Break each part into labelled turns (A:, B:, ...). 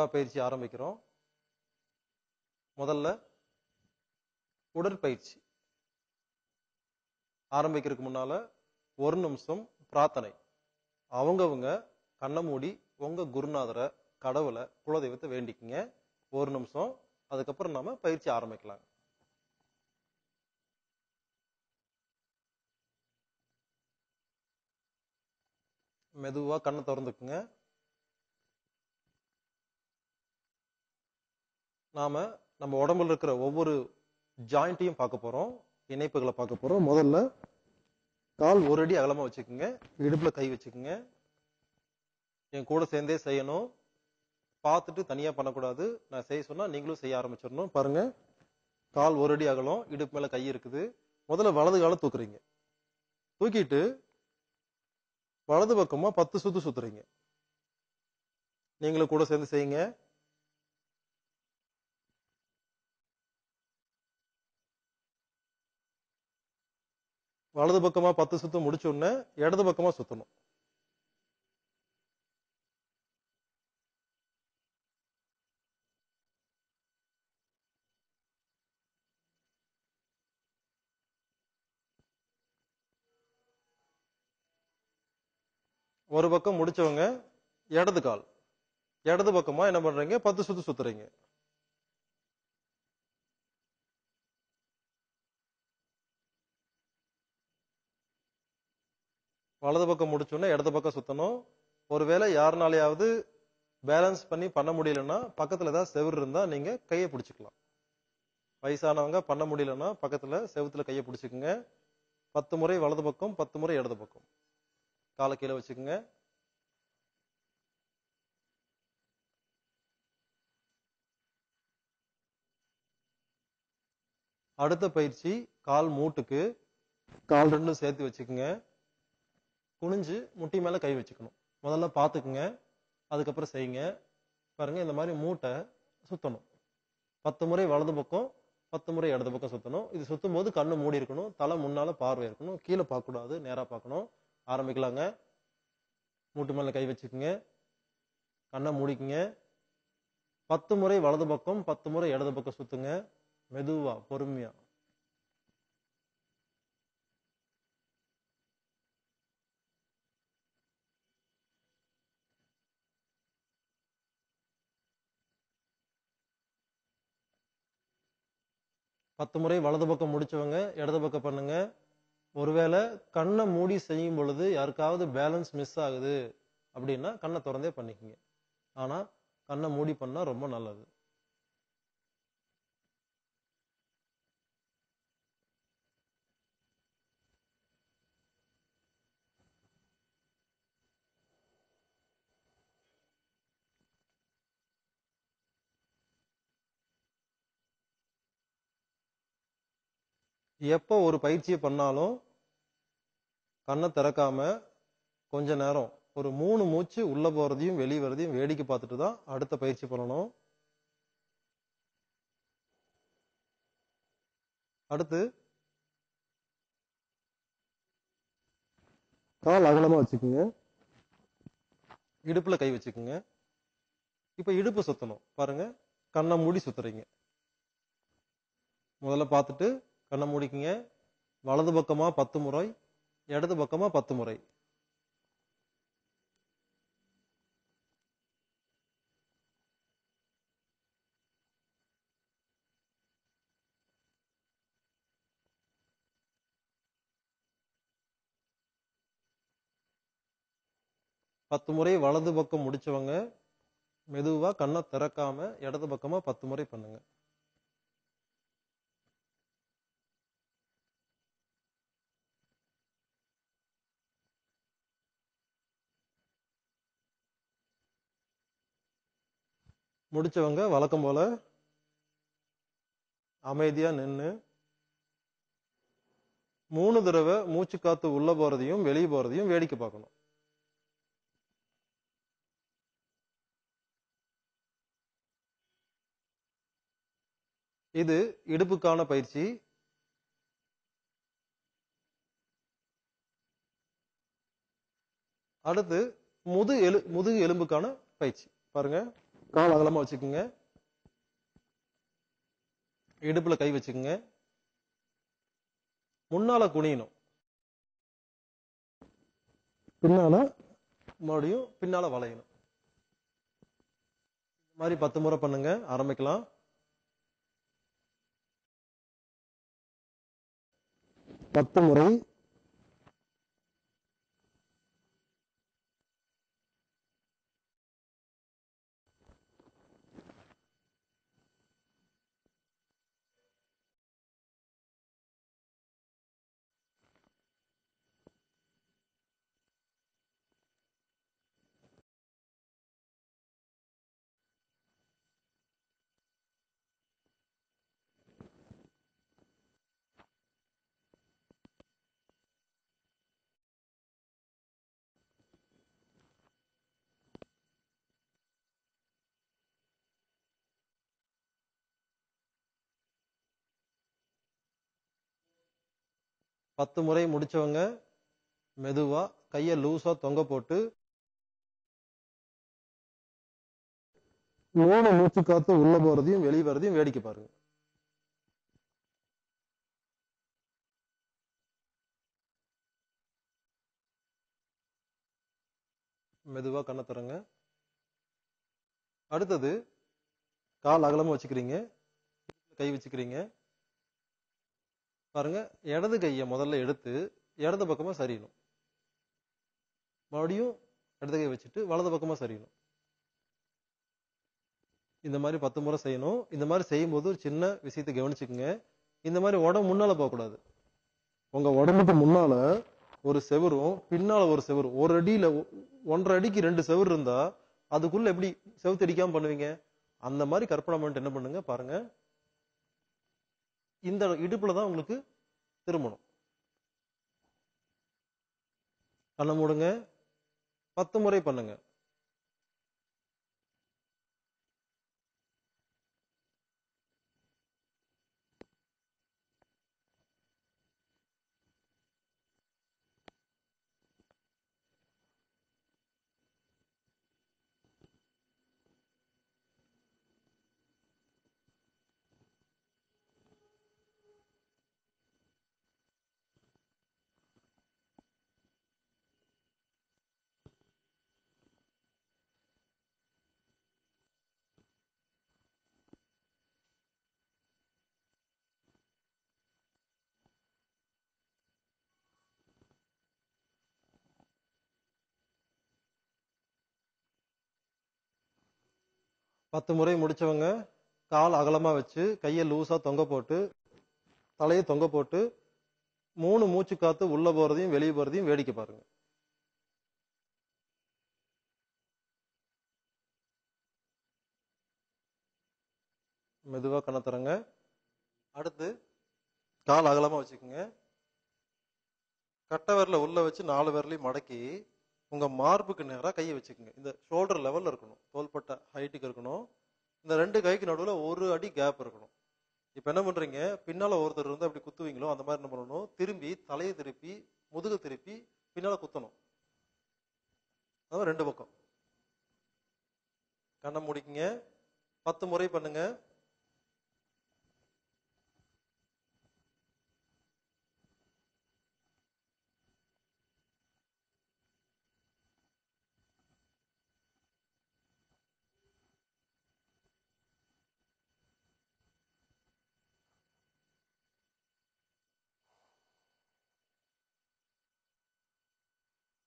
A: யோகா பயிற்சி ஆரம்பிக்கிறோம். முதல்ல உடற்பயிற்சி ஆரம்பிக்கிறதுக்கு முன்னால 1 நிமிஷம் பிரார்த்தனை. அவங்கவங்க கண்ணை மூடி உங்க குருநாதரை, கடவுளை, குலதெய்வத்தை வேண்டிக்குங்க. 1 நிமிஷம். அதுக்கப்புறம் நாம பயிற்சி ஆரம்பிக்கலாம். மெதுவா கண்ணை திறந்துக்குங்க. நம்ம உடம்புல இருக்கிற ஒவ்வொரு ஜாயிண்ட்டையும் பார்க்க போறோம், இணைப்புகளை பார்க்க போறோம். முதல்ல கால் 1 அடி அகலமா வச்சுக்கோங்க. இடுப்புல கை வச்சுக்கோங்க. என் கூட சேர்ந்தே செய்யணும். பார்த்துட்டு தனியா பண்ணக்கூடாது. நான் செய்ய சொன்னா நீங்களும் செய்ய ஆரம்பிச்சிடணும். பாருங்க, கால் 1 அடி அகலம், இடுப்பு மேல கை இருக்குது. முதல்ல வலது காலை தூக்குறீங்க. தூக்கிட்டு வலது பக்கமா 10 சுத்து சுத்துறீங்க. நீங்களும் கூட சேர்ந்து செய்யுங்க. வலது பக்கமா 10 சுத்து முடிச்ச உடனே இடது பக்கமா சுத்தணும். ஒரு பக்கம் முடிச்சவங்க இடது கால், இடது பக்கமா என்ன பண்றீங்க, 10 சுத்து சுத்துறீங்க. வலது பக்கம் முடிச்சோன்னா இடது பக்கம் சுத்தணும். ஒருவேளை யாருனாலையாவது பேலன்ஸ் பண்ண முடியலன்னா பக்கத்துல ஏதாவது செவுரு இருந்தா நீங்க கையை பிடிச்சுக்கலாம். வயசானவங்க பண்ண முடியலன்னா பக்கத்துல செவுத்துல கையை பிடிச்சுக்குங்க. 10 முறை வலது பக்கம், 10 முறை இடது பக்கம். காலை கீழே வச்சுக்குங்க. அடுத்த பயிற்சி கால் மூட்டுக்கு. கால் 2 சேர்த்து வச்சுக்குங்க. குனிஞ்சு முட்டி மேல கை வச்சுக்கணும். முதல்ல பாத்துக்குங்க, அதுக்கப்புறம் செய்யுங்க. பாருங்க, இந்த மாதிரி மூட்டை சுத்தணும். 10 முறை வலது பக்கம், 10 முறை இடது பக்கம் சுத்தணும். இது சுத்தும் போது கண்ணு மூடி இருக்கணும், தலை முன்னால பார்வை இருக்கணும், கீழே பார்க்க கூடாது, நேரா பார்க்கணும். ஆரம்பிக்கலாங்க. மூட்டு மேல கை வச்சுக்குங்க, கண்ணை மூடிக்குங்க. 10 முறை வலது பக்கம், 10 முறை இடது பக்கம் சுத்துங்க. மெதுவா, பொறுமையா. பத்து முறை வலது பக்கம் முடிச்சவங்க இடது பக்கம் பண்ணுங்க. ஒருவேளை கண்ணை மூடி செய்யும் பொழுது யாருக்காவது பேலன்ஸ் மிஸ் ஆகுது அப்படின்னா கண்ணை திறந்தே பண்ணிக்கங்க. ஆனா கண்ணை மூடி பண்ணா ரொம்ப நல்லது. எப்போ ஒரு பயிற்சியை பண்ணாலும் கண்ணை திறக்காம கொஞ்ச நேரம் ஒரு 3 மூச்சு உள்ள போறதையும் வெளியே வரதையும் வேடிக்கை பார்த்துட்டு தான் அடுத்த பயிற்சி பண்ணணும். அடுத்து கால் அகலமா வச்சுக்குங்க. இடுப்புல கை வச்சுக்குங்க. இப்ப இடுப்பு சுத்தணும். பாருங்க, கண்ணை மூடி சுத்துறீங்க. முதல்ல பார்த்துட்டு கண்ணை மூடிக்குங்க. வலது பக்கமா 10 முறை, இடது பக்கமா 10 முறை. பத்து முறை வலது பக்கம் முடிச்சவங்க மெதுவா கண்ணை திறக்காம இடது பக்கமா 10 முறை பண்ணுங்க. முடிச்சவங்க வழக்கம் போல அமைதியா நின்று 3 தடவை மூச்சு காத்து உள்ள போறதையும் வெளியே போறதையும் வேடிக்கை பார்க்கணும். இது இடுப்புக்கான பயிற்சி. அடுத்து முதுகு எலும்புக்கான பயிற்சி. பாருங்க, கால் அகலமா வச்சுக்கோங்க. இடுப்புல கை வச்சுக்கோங்க. முன்னால குனியணும். பின்னால மறுபடியும் பின்னால வளையணும். இந்த மாதிரி 10 முறை பண்ணுங்க. ஆரம்பிக்கலாம். பத்து முறை. பத்து முறை முடிச்சவங்க மெதுவா கைய லூசா தொங்க போட்டு 3 மூச்சு காத்து உள்ள போறதையும் வெளியே வரதையும் வேடிக்கை பாருங்க. மெதுவா கண்ணை திறங்க. அடுத்தது கால் அகலமா வச்சுக்கிறீங்க. கை வச்சுக்கிறீங்க. பாருங்க, இடது கையை முதல்ல எடுத்து இடது பக்கமா சரியணும். மறுபடியும் இடது கை வச்சுட்டு வலது பக்கமா சரியணும். இந்த மாதிரி 10 முறை செய்யணும். இந்த மாதிரி செய்யும்போது ஒரு சின்ன விஷயத்தை கவனிச்சுக்குங்க. இந்த மாதிரி உடம்பு முன்னால போகக்கூடாது. உங்க உடம்புக்கு முன்னால ஒரு செவரும் பின்னால ஒரு செவரும், ஒரு அடியில 1.5 அடிக்கு 2 செவர் இருந்தா அதுக்குள்ள எப்படி செவுத்தடிக்காம பண்ணுவீங்க? அந்த மாதிரி கற்பனை பண்ணிட்டு என்ன பண்ணுங்க பாருங்க, இந்த இடுப்புலதான் உங்களுக்கு திரும்பணும். கண்ணை மூடுங்க. 10 முறை பண்ணுங்க. பத்து முறை முடிச்சவங்க கால் அகலமா வச்சு கையை லூசா தொங்க போட்டு தலையை தொங்க போட்டு 3 மூச்சு காத்து உள்ள போறதையும் வெளியே போறதையும் வேடிக்கை பாருங்க. மெதுவா கண்ணை திறங்க. அடுத்து கால் அகலமா வச்சுக்கோங்க. கட்டை விரல உள்ள வச்சு 4 விரலையும் மடக்கி உங்க மார்புக்கு நேரா கையை வச்சுக்கோங்க. இந்த ஷோல்டர் லெவல்ல இருக்கணும், தோள்பட்டை ஹைட்டுக்கு இருக்கணும். இந்த 2 கைக்கு நடுவில் 1 அடி கேப் இருக்கணும். இப்ப என்ன பண்றீங்க, பின்னால ஒருத்தர் இருந்து அப்படி குத்துவீங்களோ அந்த மாதிரி என்ன பண்ணணும், திரும்பி தலையை திருப்பி முதுகு திருப்பி பின்னால குத்தணும். அதான் 2 பக்கம். கண்ணை முடிக்குங்க. 10 முறை பண்ணுங்க.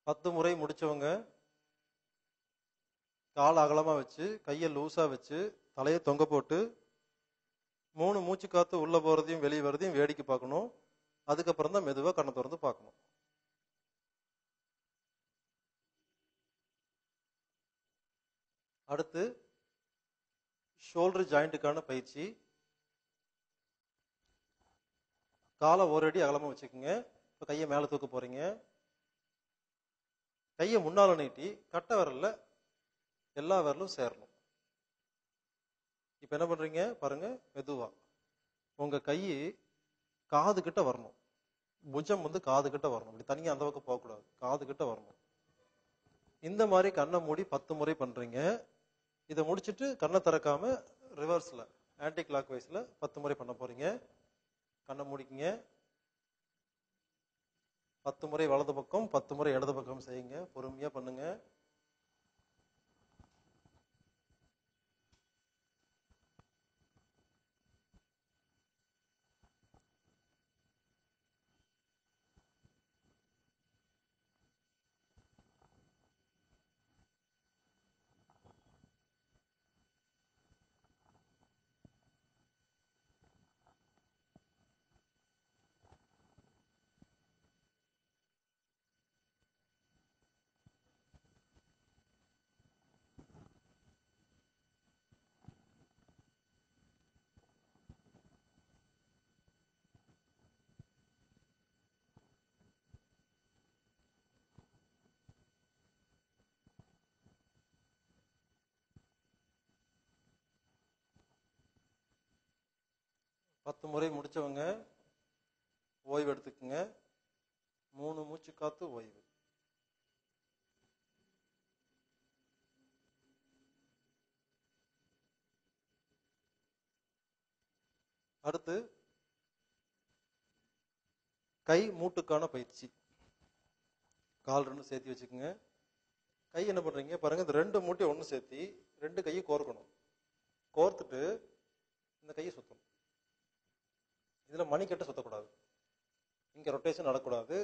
A: பத்து முறை முடிச்சவங்க கால் அகலமா வச்சு கையை லூசா வச்சு தலையை தொங்க போட்டு 3 மூச்சு காத்து உள்ள போறதையும் வெளியே வரதையும் வேடிக்கை பார்க்கணும். அதுக்கப்புறம் தான் மெதுவா கண்ணை திறந்து பார்க்கணும். அடுத்து ஷோல்டர் ஜாயிண்ட்டுக்கான பயிற்சி. காலை 1 அடி அகலமா வச்சுக்கோங்க. இப்ப கையை மேல தூக்க போறீங்க. கையை முன்னால நீட்டி கட்டை விரல்ல எல்லா விரலும் சேரணும். இப்ப என்ன பண்றீங்க பாருங்க, மெதுவா உங்க கை காது கிட்ட வரணும். புஜம் காது கிட்ட வரணும். இப்படி தனியா அந்த பக்கம் போகக்கூடாது, காது கிட்ட வரணும். இந்த மாதிரி கண்ணை மூடி 10 முறை பண்றீங்க. இதை முடிச்சுட்டு கண்ணை திறக்காம ரிவர்ஸ்ல ஆன்டி கிளாக் வைஸ்ல 10 முறை பண்ண போறீங்க. கண்ணை முடிக்குங்க. 10 முறை வலது பக்கம் 10 முறை இடது பக்கம் செய்யுங்க. பொறுமையா பண்ணுங்க. பத்து முறை முடிச்சவங்க ஓய்வு எடுத்துக்குங்க. 3 மூச்சு காத்து ஓய்வு. அடுத்து கை மூட்டுக்கான பயிற்சி. கால் 2 சேர்த்து வச்சுக்கோங்க. கை என்ன பண்றீங்க பாருங்க, இந்த 2 மூட்டையும் ஒன்று சேர்த்தி 2 கையை கோர்க்கணும். கோர்த்துட்டு இந்த கையை சுத்தணும். இதுல மணிக்கட்டை சுத்தக்கூடாது, இங்க ரொட்டேஷன் நடக்கூடாது,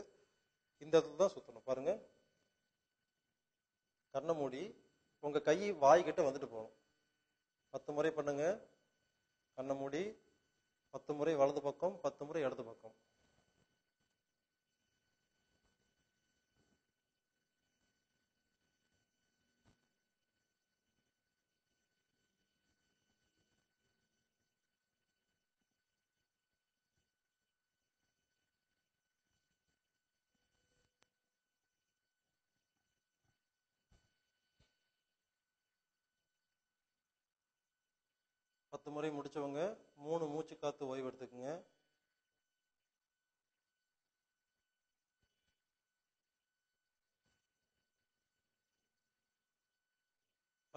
A: இந்த இடத்துல தான் சுத்தணும். பாருங்க, கண்ணை மூடி உங்க கை வாய் கிட்ட வந்துட்டு போகணும். 10 முறை பண்ணுங்க. கண்ணை மூடி 10 முறை வலது பக்கம் 10 முறை இடது பக்கம். பத்து முறை முடிச்சவங்க 3 மூச்சு காத்து ஓய்வு எடுத்துக்குங்க.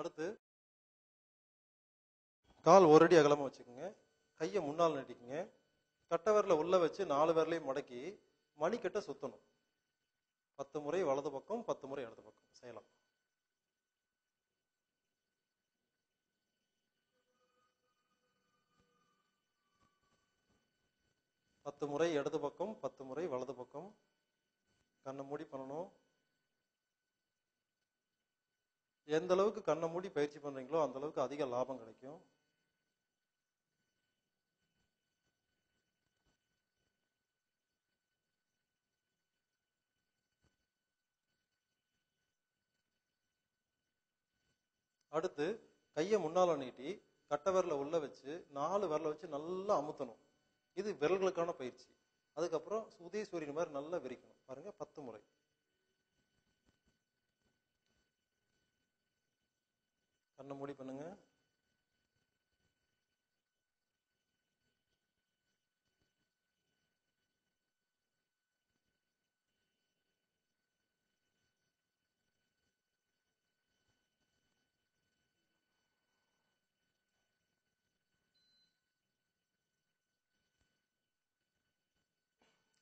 A: அடுத்து கால் ஒரு அடி அகலமா வச்சுக்கோங்க. கையை முன்னால் நீட்டிக்குங்க. கட்டை விரல உள்ள வச்சு 4 விரலையும் மடக்கி மணிக்கட்டை சுத்தணும். 10 முறை வலது பக்கம் 10 முறை இடது பக்கம் செய்யலாம். பத்து முறை இடது பக்கம் 10 முறை வலது பக்கம். கண்ணை மூடி பண்ணணும். எந்த அளவுக்கு கண்ணை மூடி பயிற்சி பண்றீங்களோ அந்த அளவுக்கு அதிக லாபம் கிடைக்கும். அடுத்து கையை முன்னால நீட்டி கட்டை விரல உள்ள வச்சு 4 விரல வச்சு நல்லா அமுத்தணும். இது விரல்களுக்கான பயிற்சி. அதுக்கப்புறம் உதய சூரியன் மாதிரி நல்லா விரிக்கணும். பாருங்க, 10 முறை. கண்ணை மூடி பண்ணுங்க.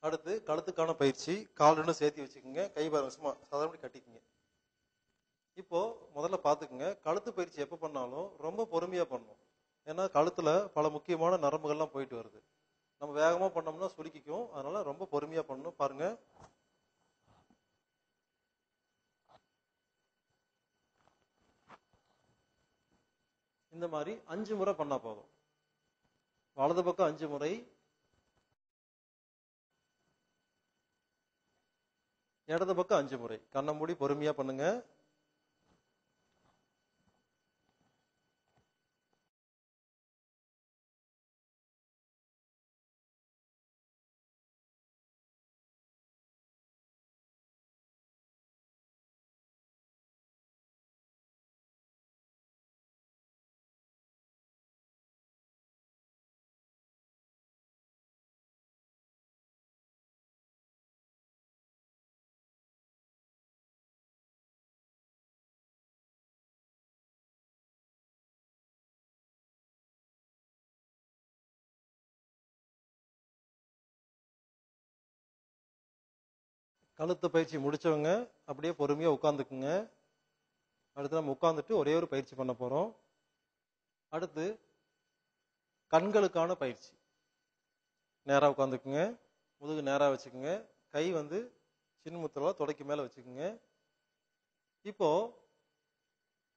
A: அடுத்து கழுத்துக்கான பயிற்சி. கால் 2 சேர்த்து வச்சுக்கோங்க. கை பாருங்க, சும்மா சாதாரண கட்டிக்குங்க. இப்போ முதல்ல பாத்துக்குங்க, கழுத்து பயிற்சி எப்ப பண்ணாலும் ரொம்ப பொறுமையா பண்ணணும். ஏன்னா கழுத்துல பல முக்கியமான நரம்புகள்லாம் போயிட்டு வருது. நம்ம வேகமா பண்ணோம்னா சுருக்கிக்கும். அதனால ரொம்ப பொறுமையா பண்ணணும். பாருங்க, இந்த மாதிரி 5 முறை பண்ணா போதும். வலது பக்கம் 5 முறை, இடது பக்கம் 5 முறை. கண்ணை மூடி பொறுமையா பண்ணுங்க. கழுத்து பயிற்சி முடிச்சவங்க அப்படியே பொறுமையா உட்காந்துக்குங்க. அடுத்து நம்ம உட்காந்துட்டு ஒரே ஒரு பயிற்சி பண்ண போறோம். அடுத்து கண்களுக்கான பயிற்சி. நேரா உட்காந்துக்குங்க, முதுகு நேரா வச்சுக்குங்க, கை சின்முத்திரல தொடைக்கு மேல வச்சுக்குங்க. இப்போ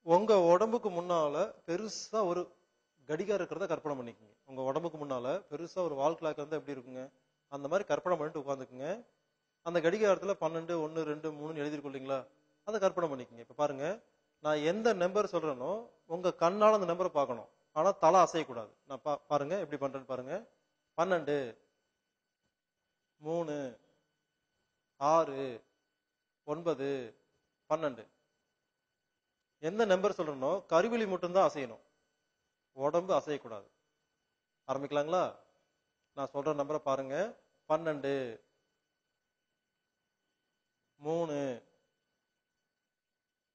A: உங்க உடம்புக்கு முன்னால பெருசா ஒரு கடிகாரம் இருக்கிறத கற்பனை பண்ணிக்கோங்க. உங்க உடம்புக்கு முன்னால பெருசா ஒரு வால் கிளாக் எப்படி இருக்குங்க, அந்த மாதிரி கற்பனை பண்ணிட்டு உட்காந்துக்குங்க. அந்த கடிகாரத்துல 12, 1, 2, 3 எழுதிருக்கீங்களா, அதை கற்பனை பண்ணிக்கோங்க. இப்ப பாருங்க, நான் எந்த நம்பர் சொல்றேனோ உங்க கண்ணால அந்த நம்பரை பார்க்கணும். ஆனா தலை அசையக்கூடாது. நான் பாருங்க எப்படி பண்றேன்னு பாருங்க. 12, 3, 6, 9, 12. எந்த நம்பர் சொல்றனோ கருவிழி மட்டும்தான் அசையணும், உடம்பு அசையக்கூடாது. ஆரம்பிக்கலாங்களா? நான் சொல்ற நம்பரை பாருங்க. 12, 3,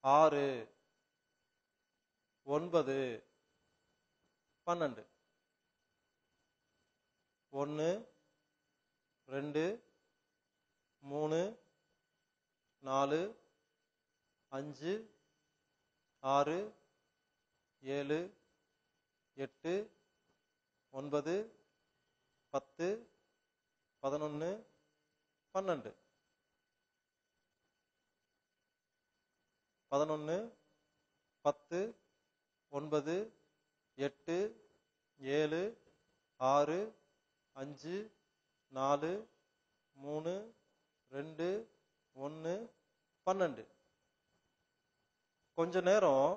A: 6, 9, 12. 1, 2, 3, 4, 5, 6, 7, 8, 9, 10, 11, 12. 11, 10, 9, 8, 7, 6, 5, 4, 3, 2, 1, 12. கொஞ்ச நேரம்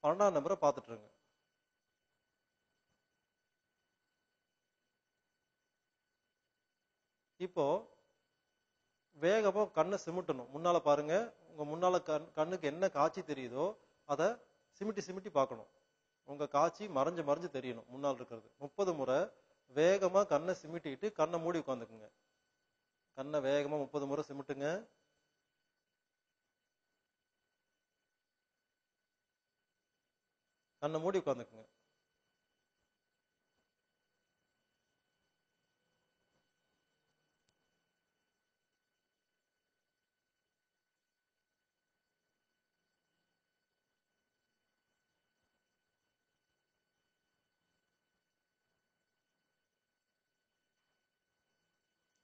A: 12ஆம் நம்பரை பார்த்துட்டு இருங்க. இப்போ வேகமா கண்ணை சிமிட்டணும். முன்னால பாருங்க, உங்க முன்னால கண்ணுக்கு என்ன காட்சி தெரியுதோ அதை சிமிட்டி சிமிட்டி பார்க்கணும். உங்க காட்சி மறைஞ்சு மறைஞ்சு தெரியணும் முன்னால் இருக்கிறது. 30 முறை வேகமா கண்ணை சிமிட்டிட்டு கண்ணை மூடி உட்காந்துக்குங்க. கண்ணை வேகமா 30 முறை சிமிட்டுங்க. கண்ணை மூடி உட்காந்துக்குங்க.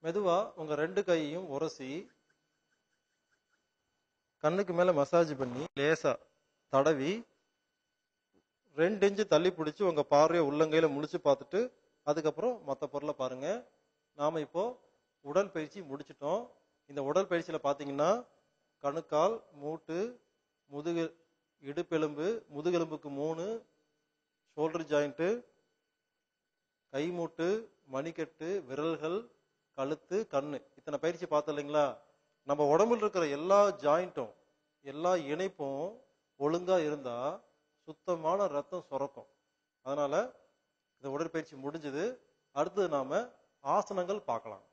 A: மெதுவா உங்க 2 கையையும் உரசி கண்ணுக்கு மேல மசாஜ் பண்ணி லேசா தடவி 2 இன்ச்சு தள்ளி பிடிச்சி உங்க பார்வையை உள்ளங்கையில முழிச்சு பார்த்துட்டு அதுக்கப்புறம் மற்ற பொருளை பாருங்க. நாம இப்போ உடற்பயிற்சி முடிச்சிட்டோம். இந்த உடற்பயிற்சியில பாத்தீங்கன்னா கணுக்கால், மூட்டு, முதுகு, இடுப்பெலும்பு, முதுகெலும்புக்கு 3, ஷோல்டர் ஜாயிண்ட், கை மூட்டு, மணிக்கட்டு, விரல்கள், கழுத்து, கண்ணு, இத்தனை பயிற்சி பார்த்தோம் இல்லைங்களா? நம்ம உடம்புல இருக்கிற எல்லா ஜாயிண்ட்டும் எல்லா இணைப்பும் ஒழுங்கா இருந்தா சுத்தமான ரத்தம் சுரக்கும். அதனால இந்த உடற்பயிற்சி முடிஞ்சது. அடுத்தது நாம ஆசனங்கள் பார்க்கலாம்.